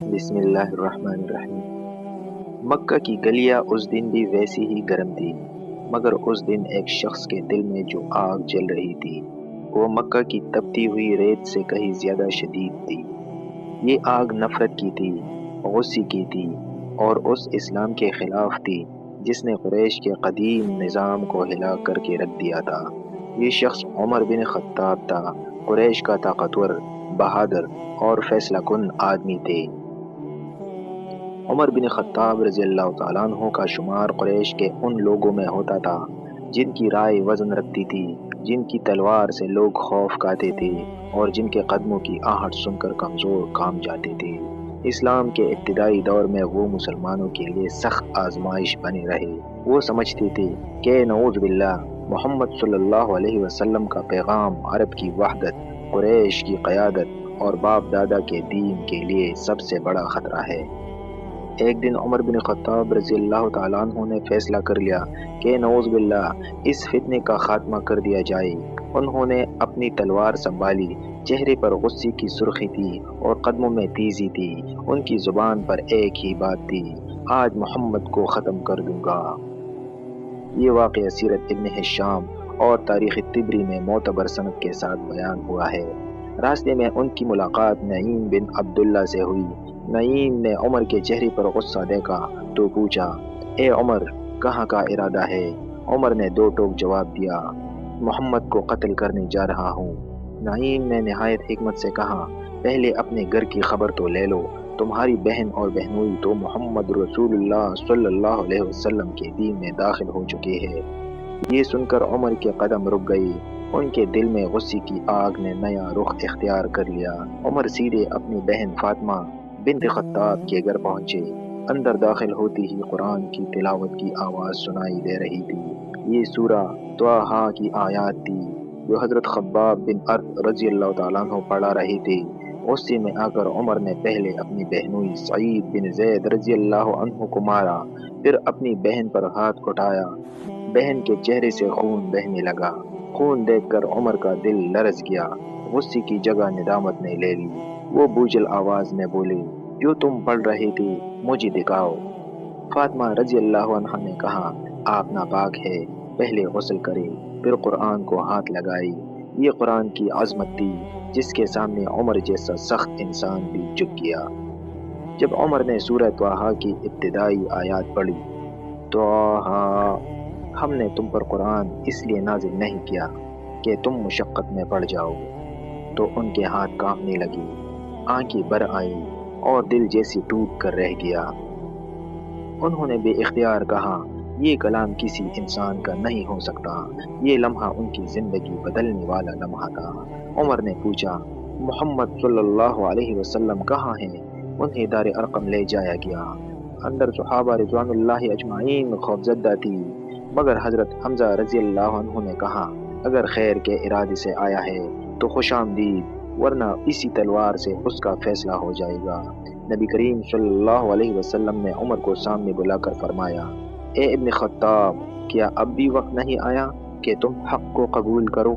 بسم اللہ الرحمن الرحیم۔ مکہ کی گلیاں اس دن بھی ویسی ہی گرم تھی، مگر اس دن ایک شخص کے دل میں جو آگ جل رہی تھی وہ مکہ کی تپتی ہوئی ریت سے کہیں زیادہ شدید تھی۔ یہ آگ نفرت کی تھی، غصے کی تھی، اور اس اسلام کے خلاف تھی جس نے قریش کے قدیم نظام کو ہلا کر کے رکھ دیا تھا۔ یہ شخص عمر بن خطاب تھا، قریش کا طاقتور، بہادر اور فیصلہ کن آدمی تھے۔ عمر بن خطاب رضی اللہ تعالیٰ عنہ کا شمار قریش کے ان لوگوں میں ہوتا تھا جن کی رائے وزن رکھتی تھی، جن کی تلوار سے لوگ خوف کھاتے تھے اور جن کے قدموں کی آہٹ سن کر کمزور کام جاتے تھے۔ اسلام کے ابتدائی دور میں وہ مسلمانوں کے لیے سخت آزمائش بنے رہے۔ وہ سمجھتے تھے کہ نعوذ باللہ محمد صلی اللہ علیہ وسلم کا پیغام، عرب کی وحدت، قریش کی قیادت اور باپ دادا کے دین کے لیے سب سے بڑا خطرہ ہے۔ ایک دن عمر بن خطاب رضی اللہ تعالیٰ عنہ نے فیصلہ کر لیا کہ نعوذ باللہ اس فتنے کا خاتمہ کر دیا جائے۔ انہوں نے اپنی تلوار سنبھالی، چہرے پر غصے کی سرخی تھی اور قدموں میں تیزی تھی۔ ان کی زبان پر ایک ہی بات تھی، آج محمد کو ختم کر دوں گا۔ یہ واقعہ سیرت ابن ہشام اور تاریخ طبری میں معتبر سند کے ساتھ بیان ہوا ہے۔ راستے میں ان کی ملاقات نعیم بن عبداللہ سے ہوئی۔ نعیم نے عمر کے چہرے پر غصہ دیکھا تو پوچھا، اے عمر، کہاں کا ارادہ ہے؟ عمر نے دو ٹوک جواب دیا، محمد کو قتل کرنے جا رہا ہوں۔ نعیم نے نہایت حکمت سے کہا، پہلے اپنے گھر کی خبر تو لے لو، تمہاری بہن اور بہنوئی تو محمد رسول اللہ صلی اللہ علیہ وسلم کے دین میں داخل ہو چکے ہیں۔ یہ سن کر عمر کے قدم رک گئی، ان کے دل میں غصے کی آگ نے نیا رخ اختیار کر لیا۔ عمر سیدھے اپنی بہن فاطمہ بنت خطاب کے گھر پہنچے۔ اندر داخل ہوتی ہی قرآن کی تلاوت کی آواز سنائی دے رہی تھی۔ یہ سورہ طٰہٰ کی آیات تھی جو حضرت خباب بن ارت رضی اللہ تعالیٰ عنہ پڑھا رہے تھے۔ غصے میں آ کر عمر نے پہلے اپنی بہنوئی سعید بن زید رضی اللہ عنہ کو مارا، پھر اپنی بہن پر ہاتھ اٹھایا۔ بہن کے چہرے سے خون بہنے لگا۔ خون دیکھ کر عمر کا دل لرز گیا۔ غصے کی جگہ ندامت نے لے لی۔ وہ بوجھل آواز میں بولے، جو تم پڑھ رہے تھے مجھے دکھاؤ۔ فاطمہ رضی اللہ عنہا نے کہا، آپ ناپاک ہے، پہلے غسل کرے، پھر قرآن کو ہاتھ لگائی۔ یہ قرآن کی عظمت تھی جس کے سامنے عمر جیسا سخت انسان بھی جھک گیا۔ جب عمر نے سورہ طٰہٰ کی ابتدائی آیات پڑھی، طٰہٰ، ہم نے تم پر قرآن اس لیے نازل نہیں کیا کہ تم مشقت میں پڑ جاؤ، تو ان کے ہاتھ کانپنے لگے، آنکھیں بھر آئیں اور دل جیسے ٹوٹ کر رہ گیا۔ انہوں نے بے اختیار کہا، یہ کلام کسی انسان کا نہیں ہو سکتا۔ یہ لمحہ ان کی زندگی بدلنے والا لمحہ تھا۔ عمر نے پوچھا، محمد صلی اللہ علیہ وسلم کہاں ہیں؟ انہیں دار ارقم لے جایا گیا۔ اندر صحابہ رضوان اللہ اجمعین خوفزدہ تھی، مگر حضرت حمزہ رضی اللہ عنہ نے کہا، اگر خیر کے ارادے سے آیا ہے تو خوش آمدید، ورنہ اسی تلوار سے اس کا فیصلہ ہو جائے گا۔ نبی کریم صلی اللہ علیہ وسلم نے عمر کو سامنے بلا کر فرمایا، اے ابن خطاب، کیا اب بھی وقت نہیں آیا کہ تم حق کو قبول کرو؟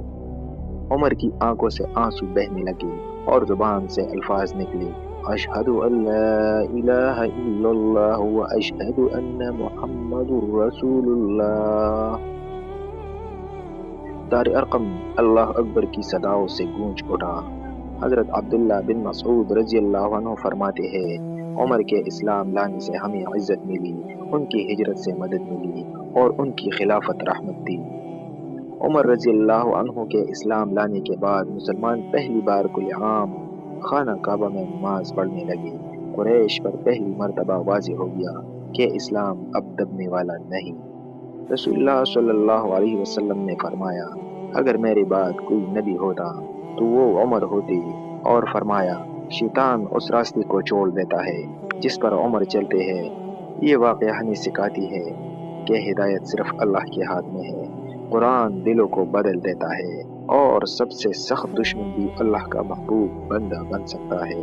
عمر کی آنکھوں سے آنسو بہنے لگے اور زبان سے الفاظ نکلے، اشہد ان لا الہ الا اللہ و اشہد ان محمد رسول اللہ۔ دار ارقم اللہ اکبر کی صداؤں سے گونج اٹھا۔ حضرت عبداللہ بن مسعود رضی اللہ عنہ فرماتے ہیں، عمر کے اسلام لانے سے ہمیں عزت ملی، ان کی ہجرت سے مدد ملی اور ان کی خلافت رحمت تھی۔ عمر رضی اللہ عنہ کے اسلام لانے کے بعد مسلمان پہلی بار کل عام خانہ کعبہ میں نماز پڑھنے لگے۔ قریش پر پہلی مرتبہ واضح ہو گیا کہ اسلام اب دبنے والا نہیں۔ رسول اللہ صلی اللہ علیہ وسلم نے فرمایا، اگر میرے بعد کوئی نبی ہوتا تو وہ عمر ہوتے، اور فرمایا، شیطان اس راستے کو چھوڑ دیتا ہے جس پر عمر چلتے ہیں۔ یہ واقعہ ہمیں سکھاتی ہے کہ ہدایت صرف اللہ کے ہاتھ میں ہے۔ قرآن دلوں کو بدل دیتا ہے اور سب سے سخت دشمن بھی اللہ کا محبوب بندہ بن سکتا ہے۔